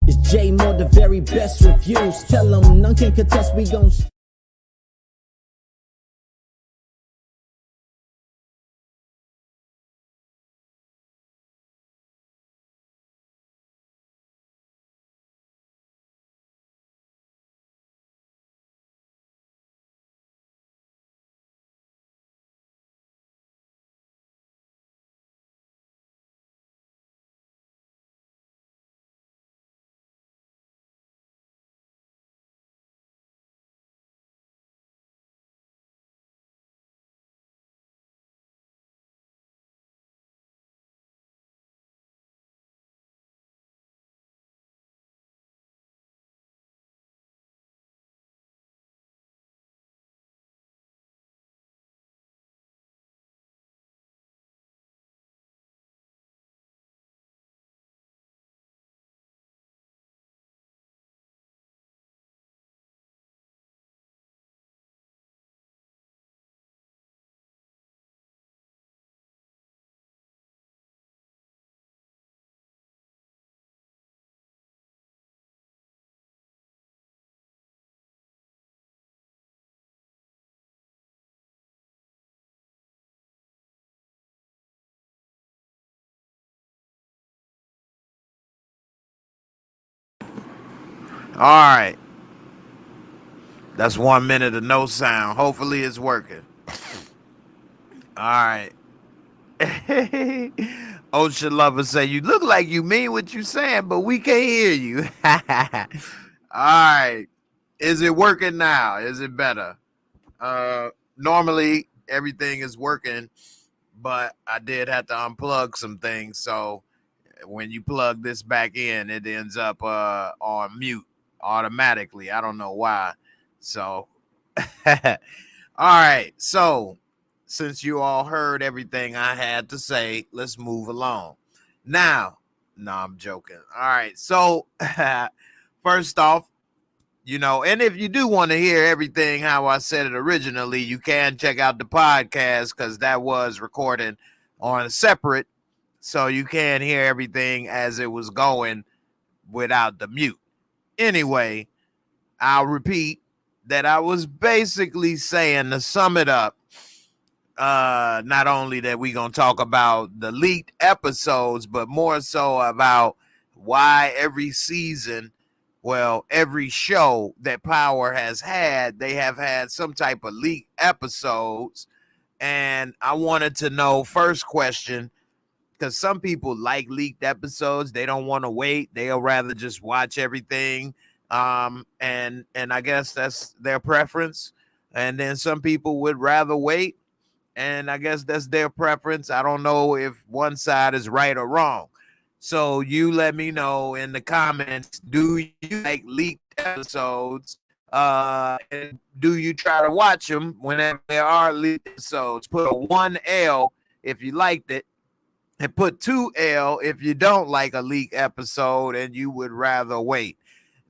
It's J Moore, the very best reviews. Tell them none can contest, we gon' All right. That's 1 minute of no sound. Hopefully it's working. All right. Ocean Lover say, you look like you mean what you saying, but we can't hear you. All right. Is it working now? Is it better? Normally everything is working, but I did have to unplug some things. So when you plug this back in, it ends up on mute automatically. I don't know why. So, all right. So, since you all heard everything I had to say, let's move along. Now, no, I'm joking. All right. So, first off, and if you do want to hear everything how I said it originally, you can check out the podcast because that was recorded on a separate, so you can hear everything as it was going without the mute. Anyway, I'll repeat that I was basically saying, to sum it up, not only that we're going to talk about the leaked episodes, but more so about why every season, well, every show that Power has had, they have had some type of leaked episodes. And I wanted to know, first question, because some people like leaked episodes. They don't want to wait. They'll rather just watch everything. And I guess that's their preference. And then some people would rather wait. And I guess that's their preference. I don't know if one side is right or wrong. So you let me know in the comments, do you like leaked episodes? And do you try to watch them whenever there are leaked episodes? Put a 1L if you liked it, and put 2L if you don't like a leak episode and you would rather wait.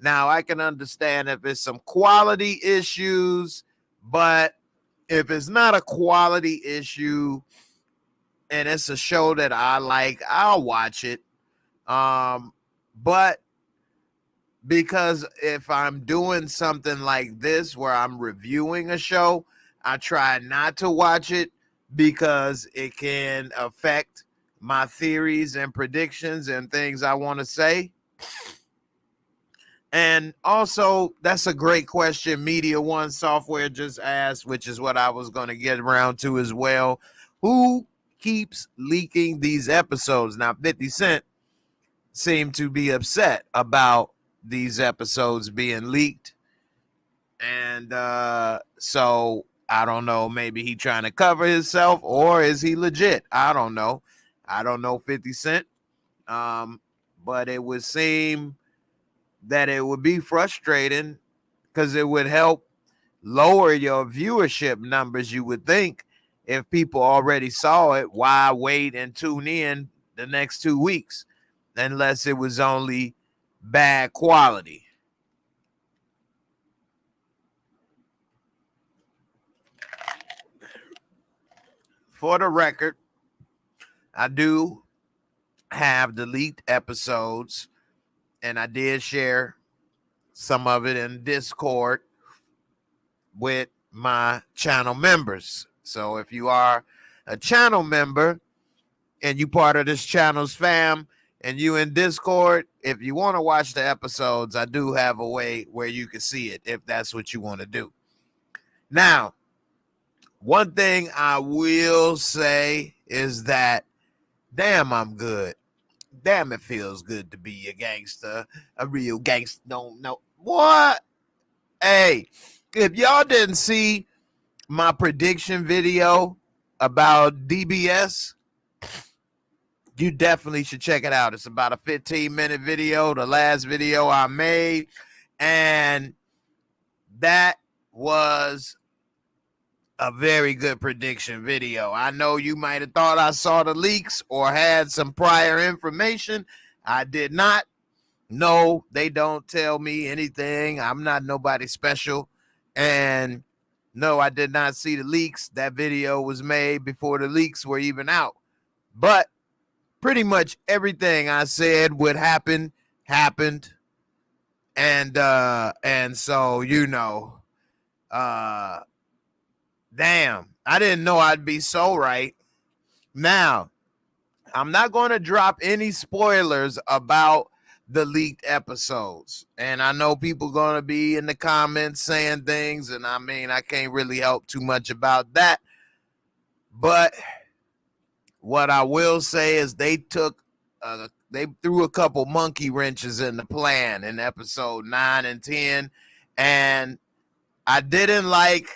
Now, I can understand if it's some quality issues, but if it's not a quality issue and it's a show that I like, I'll watch it. But because if I'm doing something like this where I'm reviewing a show, I try not to watch it because it can affect my theories and predictions and things I want to say. And also, that's a great question Media One Software just asked, which is what I was going to get around to as well. Who keeps leaking these episodes? Now, 50 Cent seemed to be upset about these episodes being leaked. And so I don't know, maybe he trying to cover himself, or is he legit? I don't know. 50 Cent. But it would seem that it would be frustrating because it would help lower your viewership numbers, you would think. If people already saw it, why wait and tune in the next 2 weeks unless it was only bad quality? For the record, I do have the leaked episodes and I did share some of it in Discord with my channel members. So if you are a channel member and you part of this channel's fam and you in Discord, if you want to watch the episodes, I do have a way where you can see it if that's what you want to do. Now, one thing I will say is that, damn, I'm good. Damn, it feels good to be a gangster, a real gangster. No, what? Hey, if y'all didn't see my prediction video about DBS, you definitely should check it out. It's about a 15-minute video, the last video I made, and that was a very good prediction video. I know you might have thought I saw the leaks or had some prior information. I did not. No, they don't tell me anything. I'm not nobody special. And no, I did not see the leaks. That video was made before the leaks were even out. But pretty much everything I said would happen happened. And so, damn, I didn't know I'd be so right. Now, I'm not going to drop any spoilers about the leaked episodes. And I know people going to be in the comments saying things, and I mean, I can't really help too much about that. But what I will say is they threw a couple monkey wrenches in the plan in episode 9 and 10, and I didn't like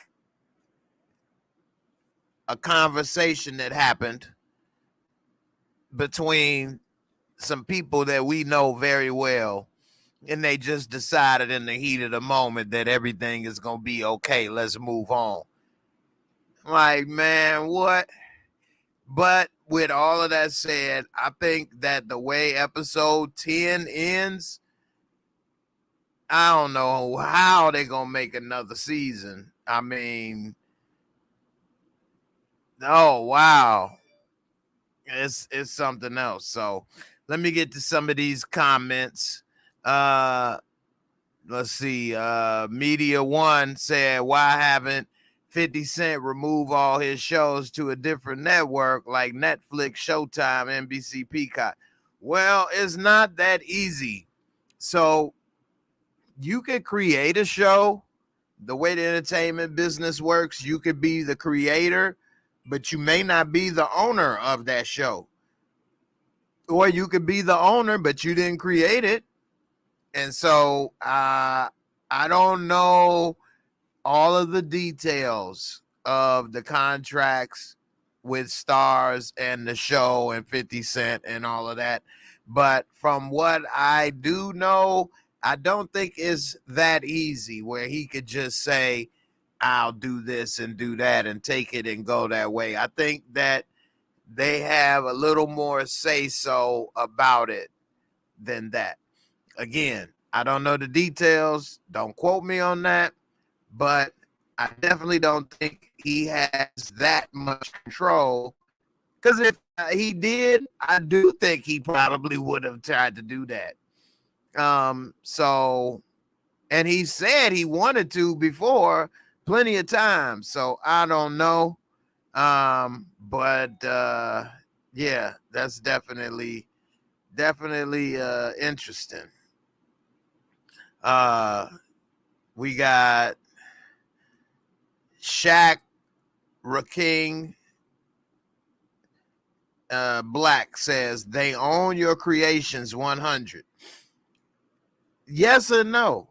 a conversation that happened between some people that we know very well, and they just decided in the heat of the moment that everything is going to be okay. Let's move on. Like, man, what? But with all of that said, I think that the way episode 10 ends, I don't know how they're going to make another season. I mean, oh, wow. It's something else. So let me get to some of these comments. Let's see. Media One said, why haven't 50 Cent remove all his shows to a different network like Netflix, Showtime, NBC, Peacock? Well, it's not that easy. So you could create a show. The way the entertainment business works, you could be the creator, but you may not be the owner of that show. Or you could be the owner, but you didn't create it. And so I don't know all of the details of the contracts with Stars and the show and 50 Cent and all of that. But from what I do know, I don't think it's that easy where he could just say, I'll do this and do that and take it and go that way. I think that they have a little more say-so about it than that. Again, I don't know the details. Don't quote me on that. But I definitely don't think he has that much control. Because if he did, I do think he probably would have tried to do that. So, and he said he wanted to before plenty of times. So I don't know. But yeah, that's definitely interesting. We got Shaq Raking Black says they own your creations 100. Yes or no?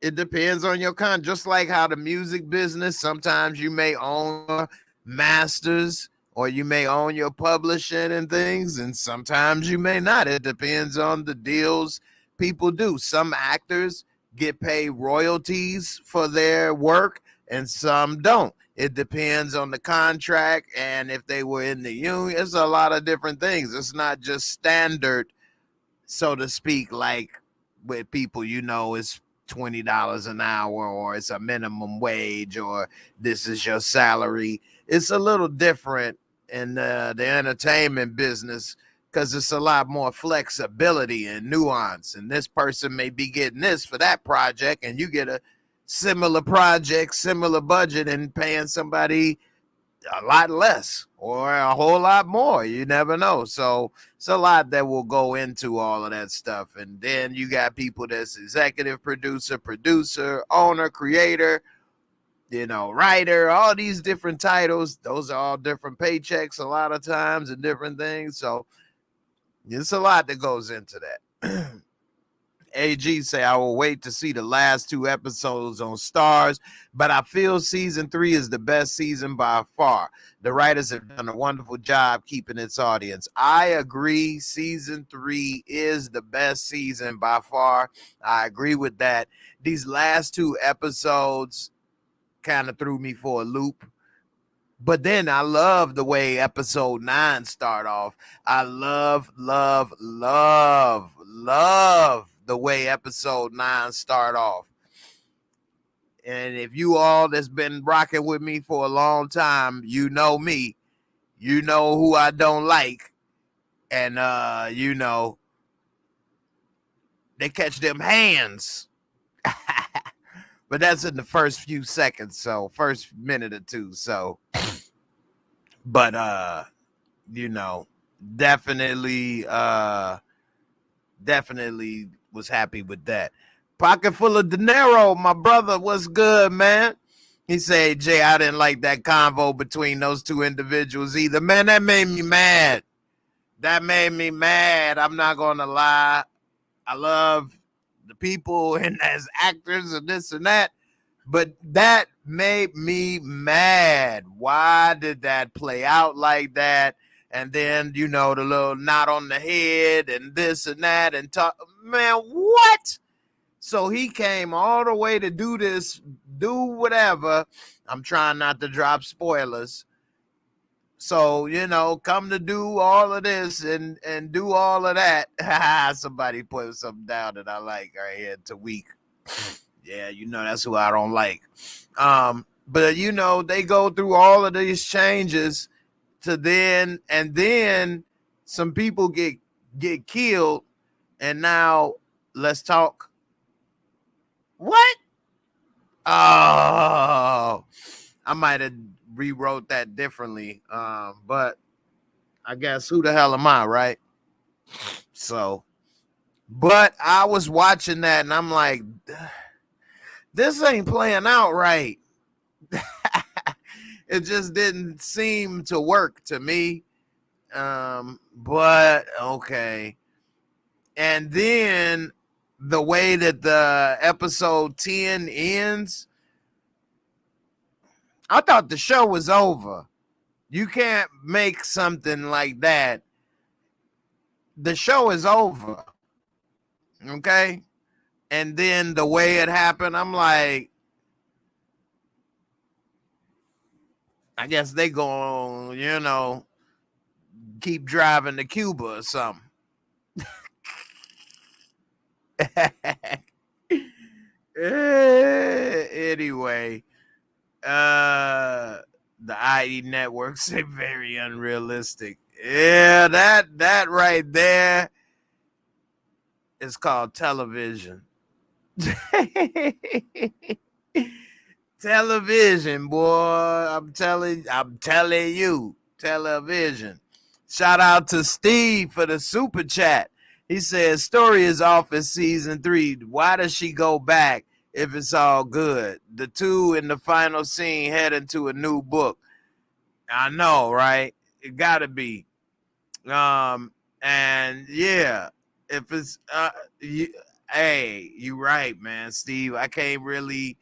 It depends on your con. Just like how the music business, sometimes you may own masters or you may own your publishing and things, and sometimes you may not. It depends on the deals people do. Some actors get paid royalties for their work and some don't. It depends on the contract and if they were in the union. It's a lot of different things. It's not just standard, so to speak, like with people, it's $20 an hour or it's a minimum wage or this is your salary. It's a little different in the entertainment business because it's a lot more flexibility and nuance. And this person may be getting this for that project, and you get a similar project, similar budget, and paying somebody a lot less or a whole lot more. You never know. So it's a lot that will go into all of that stuff. And then you got people that's executive producer, owner, creator, writer, all these different titles. Those are all different paychecks a lot of times and different things. So it's a lot that goes into that. AG say, I will wait to see the last 2 episodes on Stars, but I feel season 3 is the best season by far. The writers have done a wonderful job keeping its audience. I agree. Season 3 is the best season by far. I agree with that. These last 2 episodes kind of threw me for a loop. But then I love the way episode 9 start off. I love the way episode 9 start off. And if you all that's been rocking with me for a long time, you know me. You know who I don't like. And, they catch them hands. But that's in the first few seconds, so first minute or 2. So, but definitely was happy with that. Pocket full of dinero, my brother. What's good, man? He said, Jay, I didn't like that convo between those 2 individuals either. Man, that made me mad. I'm not gonna lie. I love the people and as actors and this and that, but that made me mad. Why did that play out like that? And then, the little knot on the head and this and that and talk, man, what? So he came all the way to do this, do whatever. I'm trying not to drop spoilers. So, come to do all of this and do all of that. Somebody put something down that I like right here to week. Yeah, that's who I don't like. But they go through all of these changes to then some people get killed. And now let's talk. What? Oh, I might have rewrote that differently. But I guess who the hell am I, right? So, but I was watching that and I'm like, this ain't playing out right. It just didn't seem to work to me. But okay. And then the way that the episode 10 ends, I thought the show was over. You can't make something like that. The show is over. Okay? And then the way it happened, I'm like, I guess they gonna, keep driving to Cuba or something. Anyway, the IE networks say very unrealistic. Yeah, that right there is called television. Television, boy. I'm telling you, television. Shout out to Steve for the super chat. He says, story is off in season 3. Why does she go back if it's all good? The 2 in the final scene head into a new book. I know, right? It gotta be. And yeah, if it's you right, man, Steve. I can't really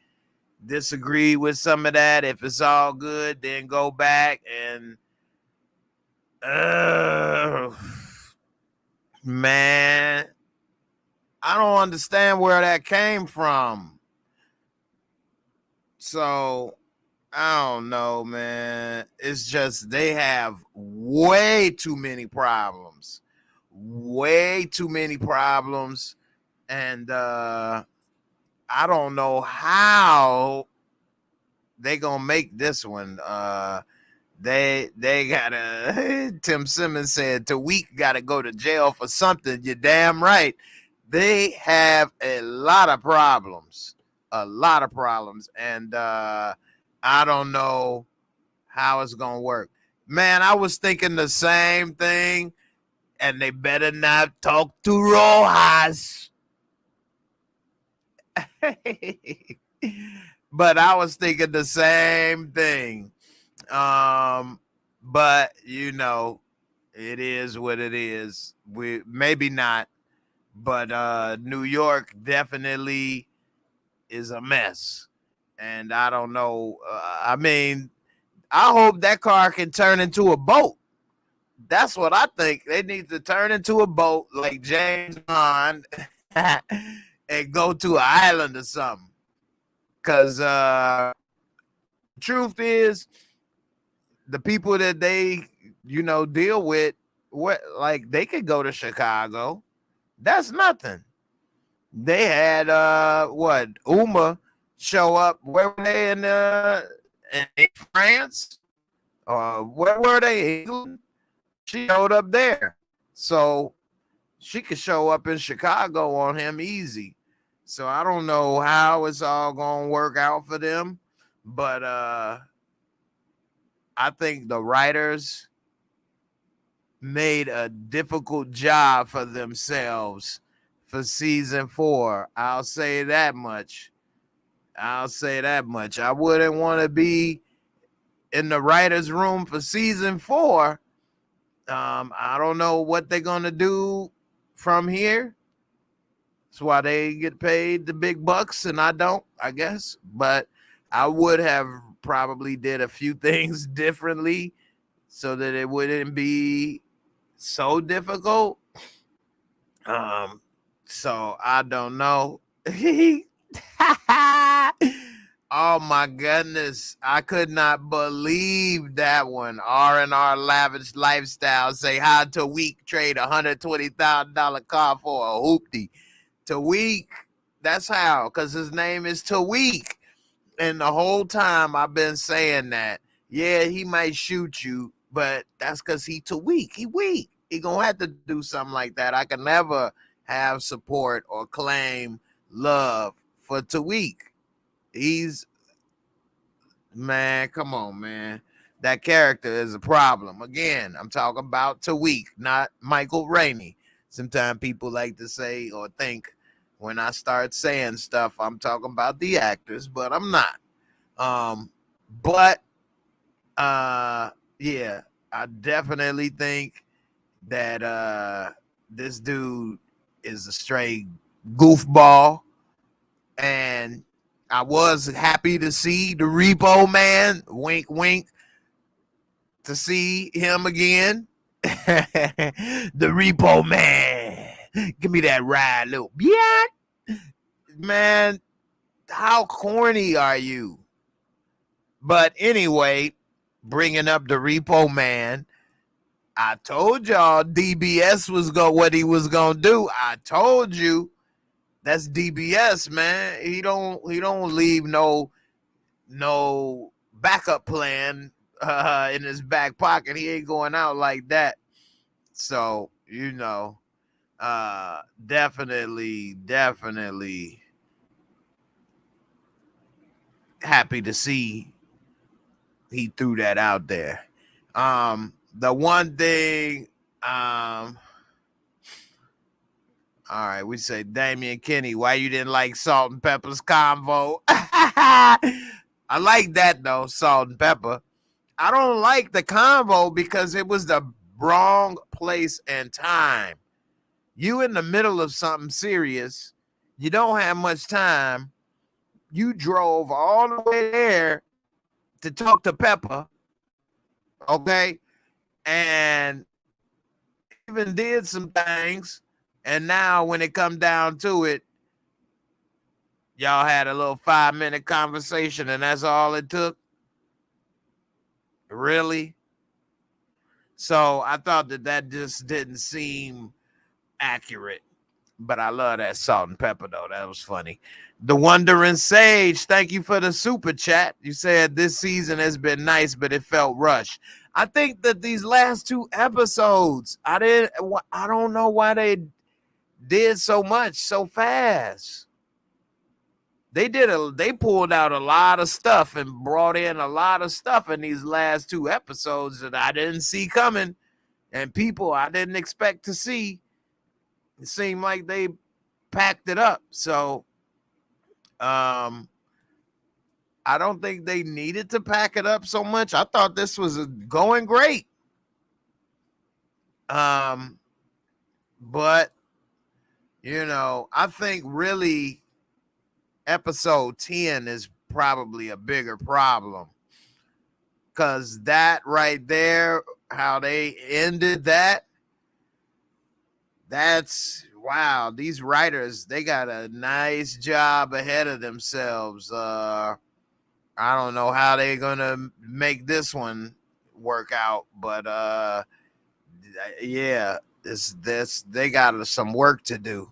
disagree with some of that. If it's all good, then go back and man, I don't understand where that came from. So I don't know, man. It's just they have way too many problems. And I don't know how they gonna make this one. They gotta. Tim Simmons said Tawik gotta go to jail for something. You're damn right. They have a lot of problems, and I don't know how it's gonna work. Man, I was thinking the same thing, and they better not talk to Rojas. But I was thinking the same thing. But you know, it is what it is. We maybe not, but New York definitely is a mess. And I don't know. I mean, I hope that car can turn into a boat. That's what I think. They need to turn into a boat like James Bond and go to an island or something. Because truth is, the people that they, deal with, what like they could go to Chicago. That's nothing. They had what Uma show up. Where were they in France? Where were they? England? She showed up there. So she could show up in Chicago on him easy. So I don't know how it's all gonna work out for them, but I think the writers made a difficult job for themselves for season 4. I'll say that much. I wouldn't want to be in the writers' room for season 4. I don't know what they're gonna do from here. That's why they get paid the big bucks and I don't, I guess. But I would have probably did a few things differently so that it wouldn't be so difficult. So I don't know. Oh my goodness. I could not believe that one. R&R Lavish Lifestyle say how Tawik trade $120,000 car for a hoopty. Tawik, that's how, because his name is Tawik. And the whole time I've been saying that. Yeah, he might shoot you, but that's because he Tawik. He weak. He gonna have to do something like that. I can never have support or claim love for Tawik. He's, man, come on, man. That character is a problem. Again, I'm talking about Tawik, not Michael Rainey. Sometimes people like to say or think when I start saying stuff, I'm talking about the actors, but I'm not. But yeah, I definitely think that this dude is a straight goofball, and I was happy to see the Repo Man, wink wink, to see him again. The Repo Man, give me that ride, little yeah, man. How corny are you? But anyway, bringing up the Repo Man, I told y'all DBS was what he was gonna do. I told you that's DBS, man. He don't leave no backup plan in his back pocket. He ain't going out like that. So definitely happy to see he threw that out there. The one thing, all right, we say Damian Kinney, why you didn't like Salt and Pepper's convo? I like that though, Salt and Pepper. I don't like the convo because it was the wrong place and time. You in the middle of something serious, you don't have much time. You drove all the way there to talk to Pepper, okay? And even did some things. And now when it come down to it, y'all had a little 5-minute conversation and that's all it took. Really? So I thought that just didn't seem accurate. But I love that salt and pepper though. That was funny. The Wandering Sage, thank you for the super chat. You said this season has been nice, but it felt rushed. I think that these last 2 episodes, I don't know why they did so much so fast. They pulled out a lot of stuff and brought in a lot of stuff in these last 2 episodes that I didn't see coming, and people I didn't expect to see. It seemed like they packed it up. So I don't think they needed to pack it up so much. I thought this was going great. But I think really episode 10 is probably a bigger problem, because that right there, how they ended that's wow. These writers, they got a nice job ahead of themselves. I don't know how they're gonna make this one work out, but yeah, this they got some work to do.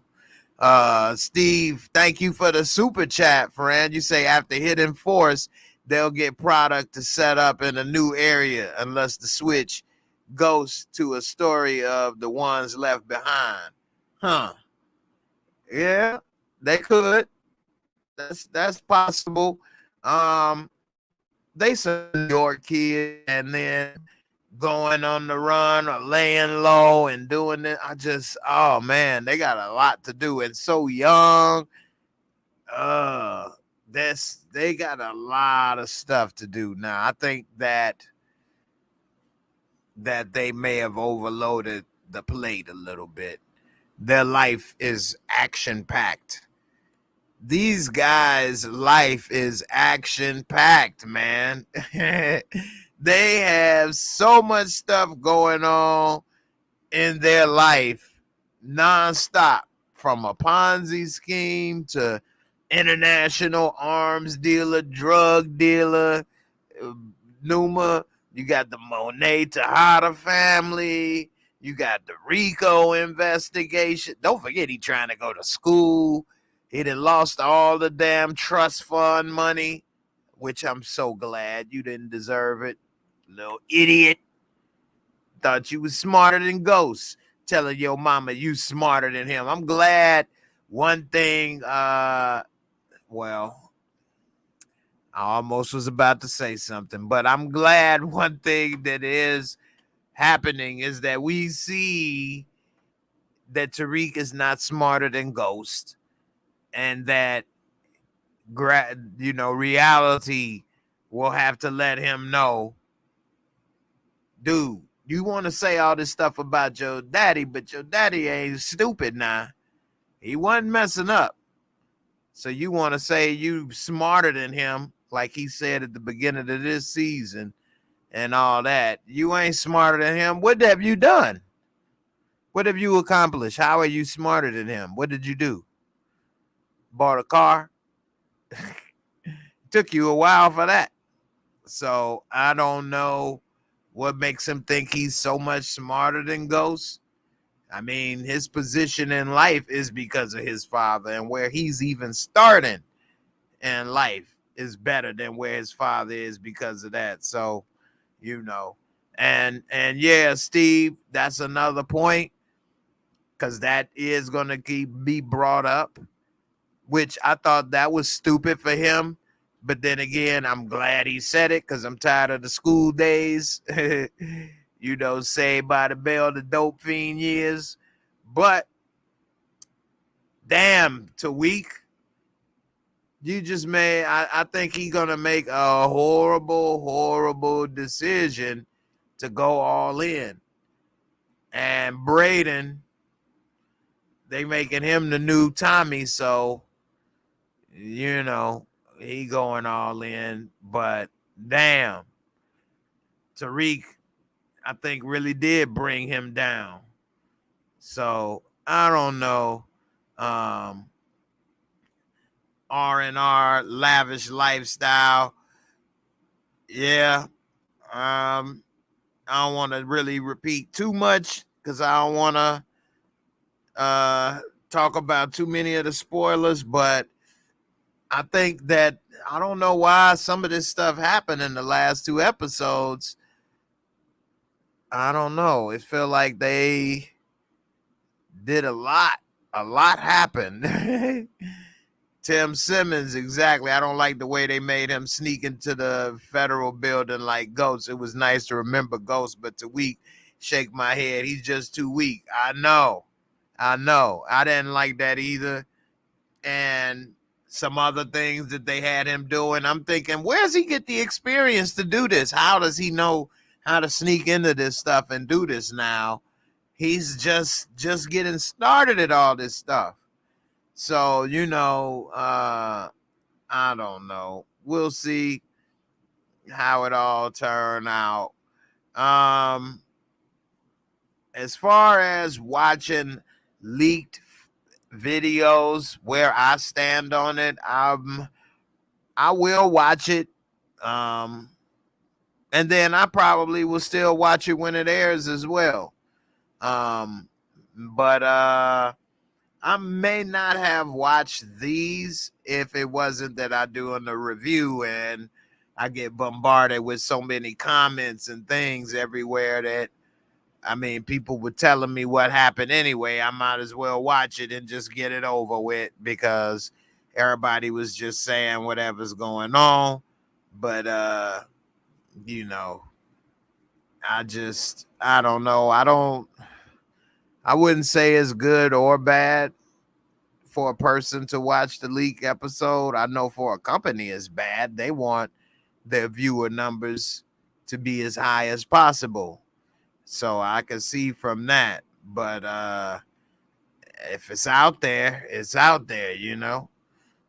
Steve, thank you for the super chat, friend. You say after Hidden Force, they'll get product to set up in a new area unless the switch goes to a story of the ones left behind. Huh. Yeah, they could. That's possible. They some New York kid and then going on the run or laying low and doing it. Oh man, they got a lot to do and so young. They got a lot of stuff to do now. I think that they may have overloaded the plate a little bit. Their life is action packed. These guys' life is action packed, man. They have so much stuff going on in their life nonstop, from a Ponzi scheme to international arms dealer, drug dealer, Numa. You got the Monet Tejada family. You got the Rico investigation. Don't forget he trying to go to school. He done lost all the damn trust fund money, which I'm so glad. You didn't deserve it, little idiot. Thought you was smarter than Ghost, telling your mama you smarter than him. I'm glad one thing, well, I almost was about to say something, but I'm glad one thing that is happening is that we see that Tariq is not smarter than Ghost, and that reality will have to let him know, dude, you want to say all this stuff about your daddy, but your daddy ain't stupid now. He wasn't messing up. So you want to say you smarter than him, like he said at the beginning of this season and all that. You ain't smarter than him. What have you done? What have you accomplished? How are you smarter than him? What did you do? Bought a car? Took you a while for that. So I don't know what makes him think he's so much smarter than Ghost. I mean, his position in life is because of his father, and where he's even starting in life is better than where his father is because of that. So, and yeah, Steve, that's another point, because that is going to be brought up, which I thought that was stupid for him. But then again, I'm glad he said it, because I'm tired of the school days. Saved by the Bell, the dope fiend years. But damn, Tariq, you just made, I think he's going to make a horrible, horrible decision to go all in. And Braden, they making him the new Tommy, so, he going all in. But damn, Tariq, I think, really did bring him down. So I don't know. R&R, lavish lifestyle. Yeah. I don't want to really repeat too much, because I don't want to talk about too many of the spoilers, but I think that I don't know why some of this stuff happened in the last 2 episodes. I don't know. It felt like they did a lot. A lot happened. Tim Simmons, exactly. I don't like the way they made him sneak into the federal building like Ghost. It was nice to remember Ghost, but to weak, shake my head. He's just too weak. I know. I didn't like that either. And some other things that they had him doing. I'm thinking, where's he get the experience to do this? How does he know how to sneak into this stuff and do this now? He's just getting started at all this stuff. So, I don't know. We'll see how it all turn out. As far as watching leaked videos, where I stand on it, I will watch it. And then I probably will still watch it when it airs as well. But I may not have watched these if it wasn't that I do a review and I get bombarded with so many comments and things everywhere that, I mean, people were telling me what happened anyway. I might as well watch it and just get it over with because everybody was just saying whatever's going on. But, I don't know. I wouldn't say it's good or bad for a person to watch the leak episode. I know for a company it's bad. They want their viewer numbers to be as high as possible. So I can see from that. But if it's out there, it's out there,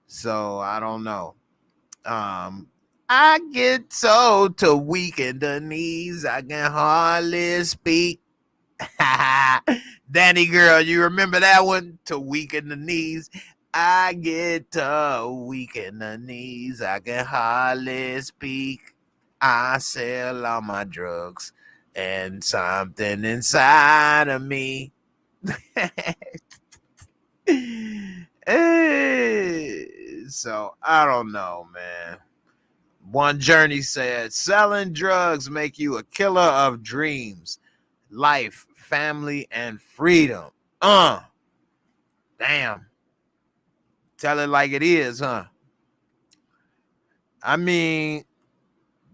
So I don't know. I get so to weak in the knees, I can hardly speak. Danny girl, you remember that one? To weaken the knees. I get to weaken the knees. I can hardly speak. I sell all my drugs and something inside of me. So I don't know, man. One Journey said, selling drugs make you a killer of dreams, life, family, and freedom. Damn. Tell it like it is, huh? I mean,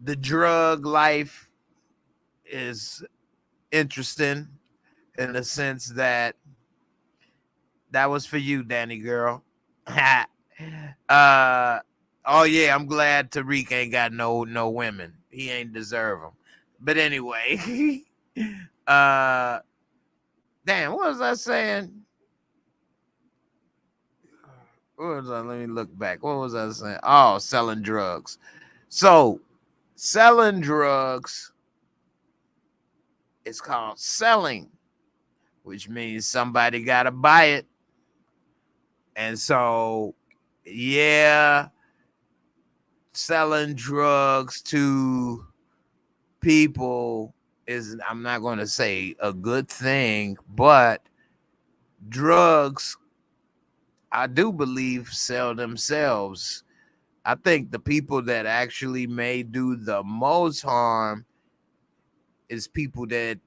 the drug life is interesting in the sense that was for you, Danny girl. Oh yeah, I'm glad Tariq ain't got no women. He ain't deserve them. But anyway, damn, what was I saying? Let me look back. What was I saying? Oh, selling drugs. So, selling drugs is called selling, which means somebody got to buy it. And so, yeah, selling drugs to people is, I'm not going to say a good thing, but drugs, I do believe, sell themselves. I think the people that actually may do the most harm is people that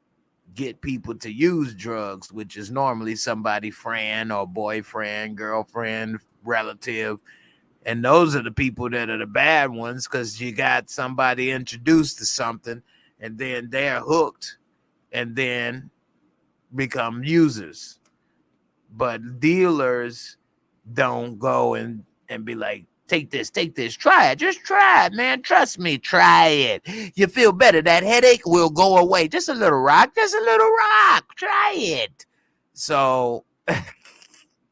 get people to use drugs, which is normally somebody friend or boyfriend, girlfriend, relative. And those are the people that are the bad ones because you got somebody introduced to something and then they're hooked and then become users. But dealers don't go and be like, take this, try it, just try it, man, trust me, try it, you feel better, that headache will go away, just a little rock, try it. So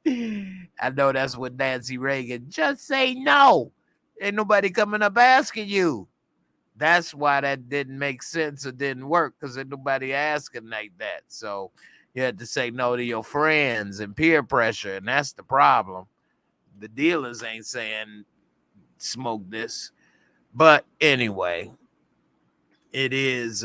I know that's what Nancy Reagan, just say no, ain't nobody coming up asking you. That's why that didn't make sense or didn't work, because ain't nobody asking like that. So you had to say no to your friends and peer pressure, and that's the problem. The dealers ain't saying smoke this. But anyway, it is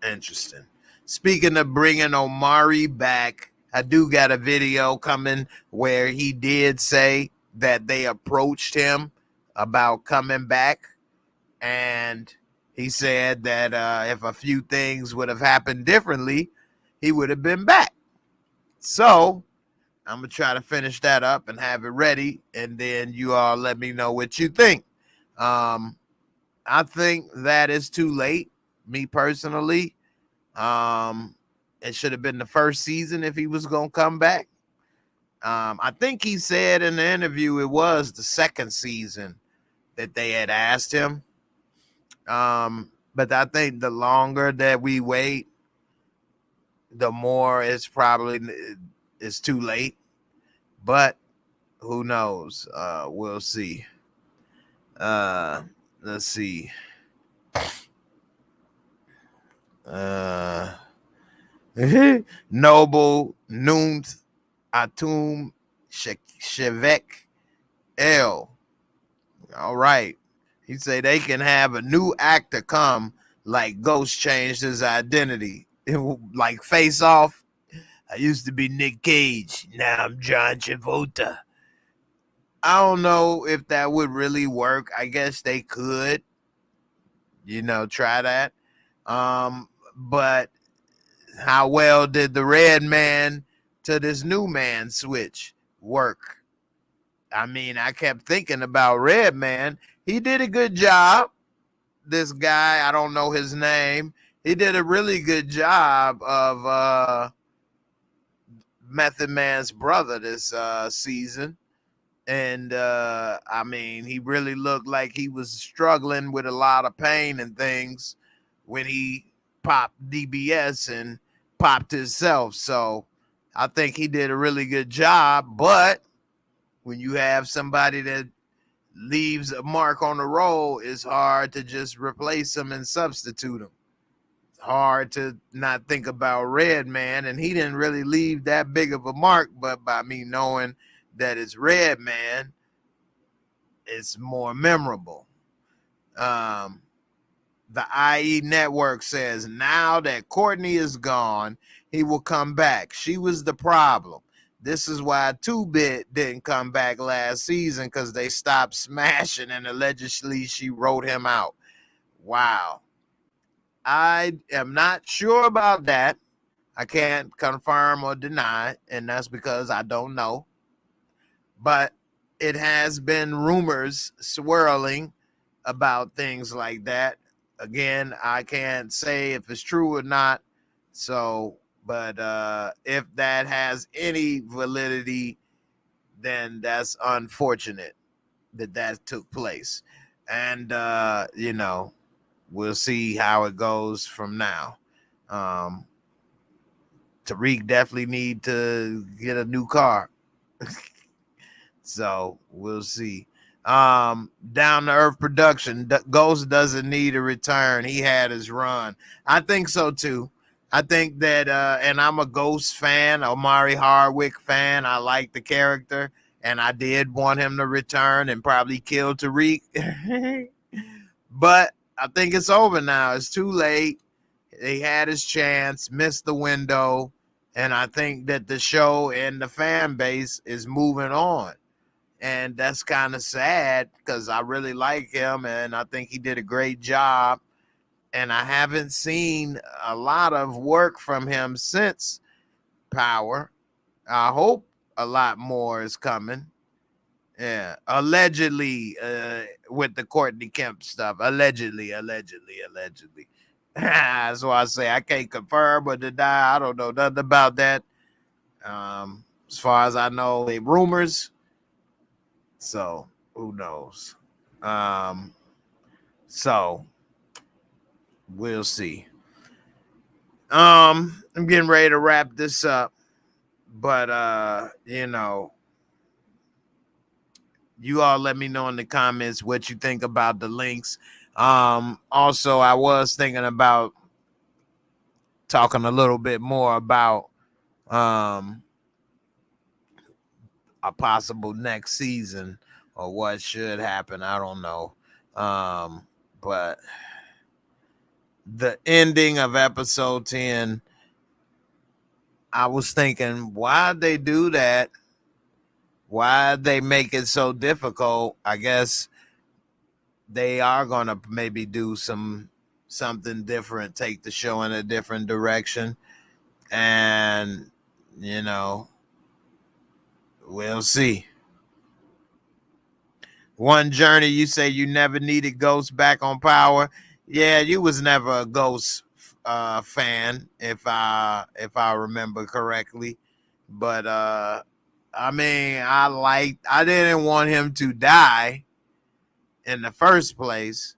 interesting. Speaking of bringing Omari back, I do got a video coming where he did say that they approached him about coming back, and he said that if a few things would have happened differently, he would have been back. So I'm going to try to finish that up and have it ready, and then you all let me know what you think. I think that is too late, me personally. It should have been the first season if he was going to come back. I think he said in the interview it was the second season that they had asked him. But I think the longer that we wait, the more it's probably it's too late. But who knows? We'll see. Let's see. Noble Nunt Atum Shevek L. All right. He say they can have a new actor come like Ghost changed his identity. Like Face Off. I used to be Nick Cage. Now I'm John Travolta. I don't know if that would really work. I guess they could, try that. But how well did the red man to this new man switch work? I mean, I kept thinking about Red Man. He did a good job. This guy, I don't know his name. He did a really good job of Method Man's brother this season. And I mean, he really looked like he was struggling with a lot of pain and things when he popped DBS and popped himself. So I think he did a really good job. But when you have somebody that leaves a mark on the role, it's hard to just replace him and substitute him. It's hard to not think about Red Man, and he didn't really leave that big of a mark, but by me knowing that it's Red Man, it's more memorable. The IE Network says now that Courtney is gone, he will come back. She was the problem. This is why 2-Bit didn't come back last season, because they stopped smashing and allegedly she wrote him out. Wow. I am not sure about that. I can't confirm or deny, and that's because I don't know. But it has been rumors swirling about things like that. Again, I can't say if it's true or not. So, but if that has any validity, then that's unfortunate that took place. And, we'll see how it goes from now. Tariq definitely need to get a new car. So we'll see. Down to Earth production, Ghost doesn't need a return. He had his run. I think so too. I think that and I'm a Ghost fan, Omari Hardwick fan. I like the character, and I did want him to return and probably kill Tariq. But I think it's over now. It's too late. He had his chance, missed the window, and I think that the show and the fan base is moving on. And that's kind of sad because I really like him and I think he did a great job. And I haven't seen a lot of work from him since Power. I hope a lot more is coming. Yeah, allegedly with the Courtney Kemp stuff. Allegedly. That's why I say I can't confirm or deny. I don't know nothing about that. As far as I know, they rumors. So who knows? So we'll see. I'm getting ready to wrap this up, but you all let me know in the comments what you think about the links. Also, I was thinking about talking a little bit more about a possible next season or what should happen. I don't know. But the ending of episode 10 I was thinking, why'd they do that? Why'd they make it so difficult? I guess they are gonna maybe do something different, take the show in a different direction, and you know, we'll see. One Journey, you say you never needed Ghost back on Power. Yeah, you was never a Ghost fan, if I remember correctly. But I mean, I didn't want him to die in the first place.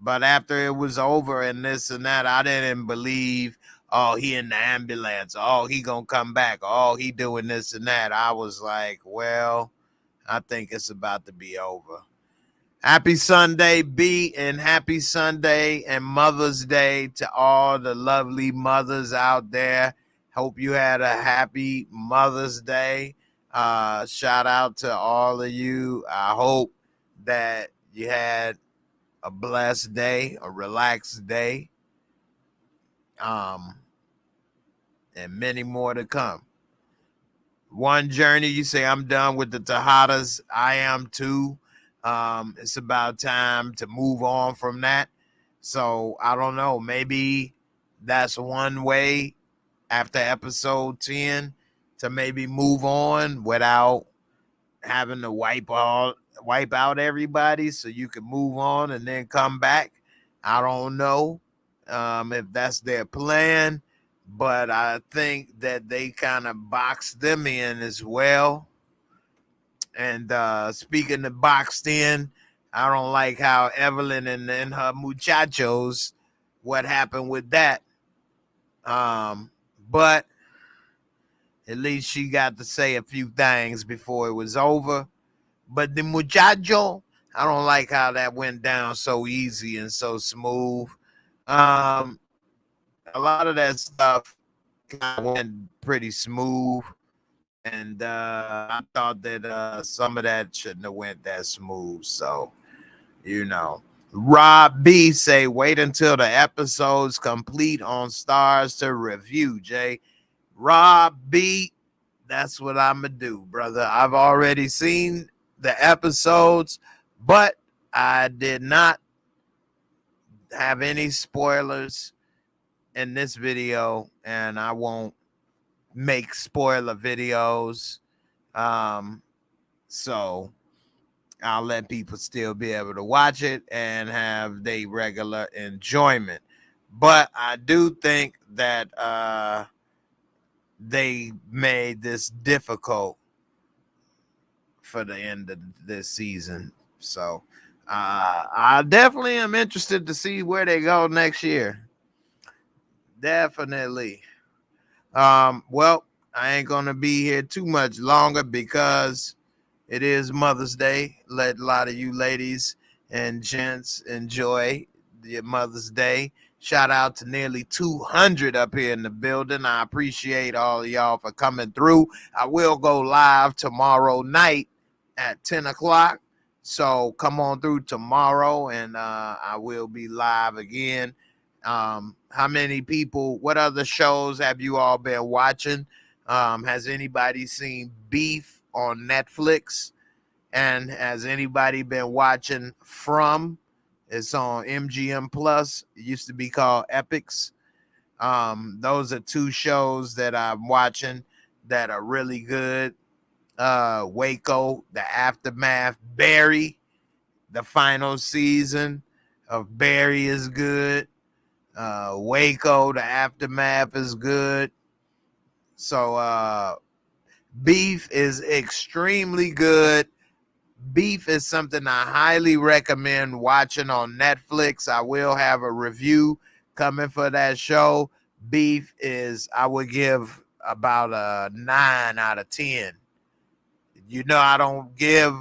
But after it was over and this and that, I didn't believe, oh, he in the ambulance, oh, he gonna come back, oh, he doing this and that. I was like, well, I think it's about to be over. Happy Sunday, B, and happy Sunday and Mother's Day to all the lovely mothers out there. Hope you had a happy Mother's Day. Shout out to all of you. I hope that you had a blessed day, a relaxed day, and many more to come. One Journey, you say, I'm done with the Tejadas. I am too. It's about time to move on from that. So I don't know. Maybe that's one way after episode 10 to maybe move on without having to wipe out everybody, so you can move on and then come back. I don't know if that's their plan, but I think that they kind of boxed them in as well. And speaking of boxed in, I don't like how Evelyn and her muchachos, what happened with that. But at least she got to say a few things before it was over. But the muchacho, I don't like how that went down so easy and so smooth. A lot of that stuff kind of went pretty smooth. And I thought that some of that shouldn't have went that smooth. So, Rob B say, wait until the episode's complete on Stars to review, Jay. Rob B, that's what I'm going to do, brother. I've already seen the episodes, but I did not have any spoilers in this video, and I won't make spoiler videos. So I'll let people still be able to watch it and have their regular enjoyment. But I do think that they made this difficult for the end of this season. So I definitely am interested to see where they go next year. Definitely. Well, I ain't gonna be here too much longer because it is Mother's Day. Let a lot of you ladies and gents enjoy your Mother's Day. Shout out to nearly 200 up here in the building. I appreciate all of y'all for coming through. I will go live tomorrow night at 10 o'clock. So come on through tomorrow and I will be live again. How many people, what other shows have you all been watching? Has anybody seen Beef on Netflix? And has anybody been watching From? It's on MGM Plus. It used to be called Epics. Those are two shows that I'm watching that are really good. Waco, The Aftermath, Barry, the final season of Barry is good. Waco, The Aftermath is good. So Beef is extremely good. Beef is something I highly recommend watching on Netflix. I will have a review coming for that show. Beef is, I would give about a 9 out of 10. I don't give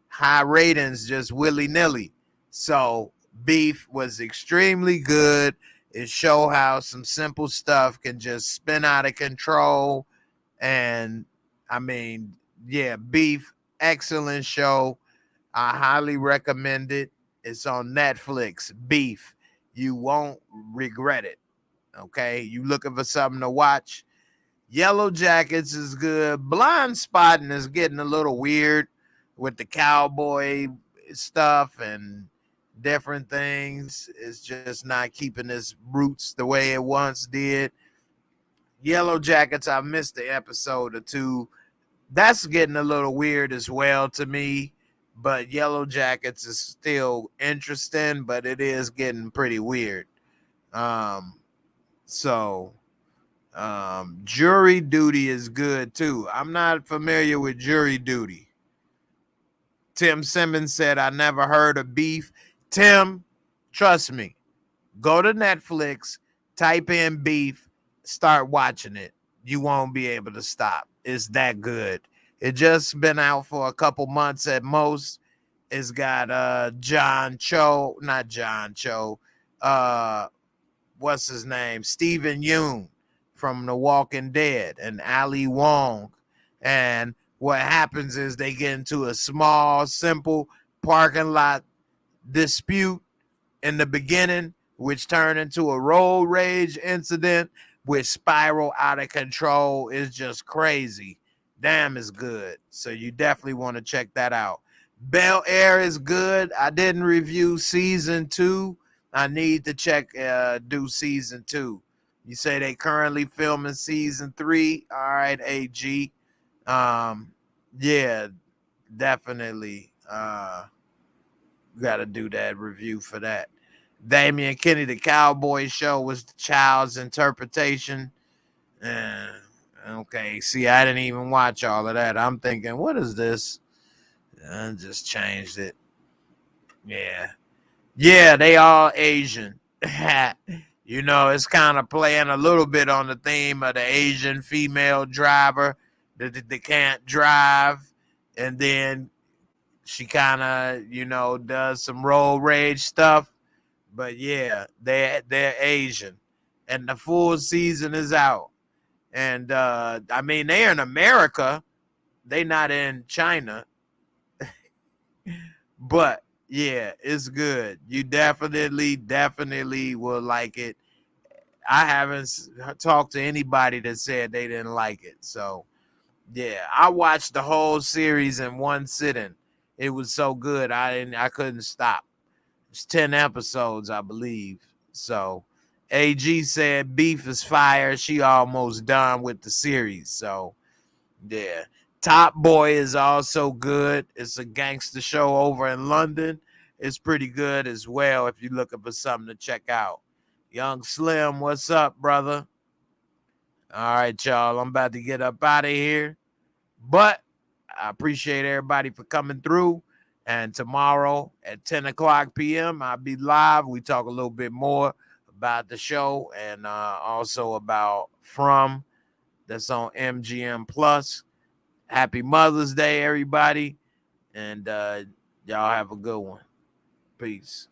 high ratings just willy-nilly. So Beef was extremely good. It showed how some simple stuff can just spin out of control. And I mean, yeah, Beef, excellent show. I highly recommend it. It's on Netflix. Beef. You won't regret it. Okay. You looking for something to watch? Yellow Jackets is good. Blind Spotting is getting a little weird with the cowboy stuff and different things. It's just not keeping its roots the way it once did. Yellow Jackets, I missed the episode or two. That's getting a little weird as well to me. But Yellow Jackets is still interesting, but it is getting pretty weird. Um, so Jury Duty is good too. I'm not familiar with Jury Duty. Tim Simmons said, I never heard of Beef. Tim, trust me, go to Netflix, type in Beef, start watching it. You won't be able to stop. It's that good. It just been out for a couple months at most. It's got John Cho, not John Cho, what's his name? Stephen Yeun from The Walking Dead and Ali Wong. And what happens is they get into a small, simple parking lot dispute in the beginning, which turned into a road rage incident, which spiral out of control. Is just crazy. Damn, is good. So you definitely want to check that out. Bel Air is good. I didn't review season 2. I need to check, do season 2. You say they currently filming season 3. All right, AG. Yeah, definitely. Got to do that review for that. Damian Kenny, the Cowboy Show was the child's interpretation. Okay, see, I didn't even watch all of that. I'm thinking, what is this? I just changed it. Yeah, they all Asian. You know, it's kind of playing a little bit on the theme of the Asian female driver that they can't drive, and then she kind of, you know, does some road rage stuff. But yeah, they're Asian, and the full season is out. And I mean, they're in America. They not in China. But yeah, it's good. You definitely will like it. I haven't talked to anybody that said they didn't like it. So yeah, I watched the whole series in one sitting. It was so good. I couldn't stop. It's 10 episodes, I believe. So AG said Beef is fire. She almost done with the series. So yeah. Top Boy is also good. It's a gangster show over in London. It's pretty good as well if you're looking for something to check out. Young Slim, what's up, brother? All right, y'all. I'm about to get up out of here. But I appreciate everybody for coming through. And tomorrow at 10 o'clock p.m., I'll be live. We talk a little bit more about the show and also about From, that's on MGM Plus. Happy Mother's Day, everybody. And y'all have a good one. Peace.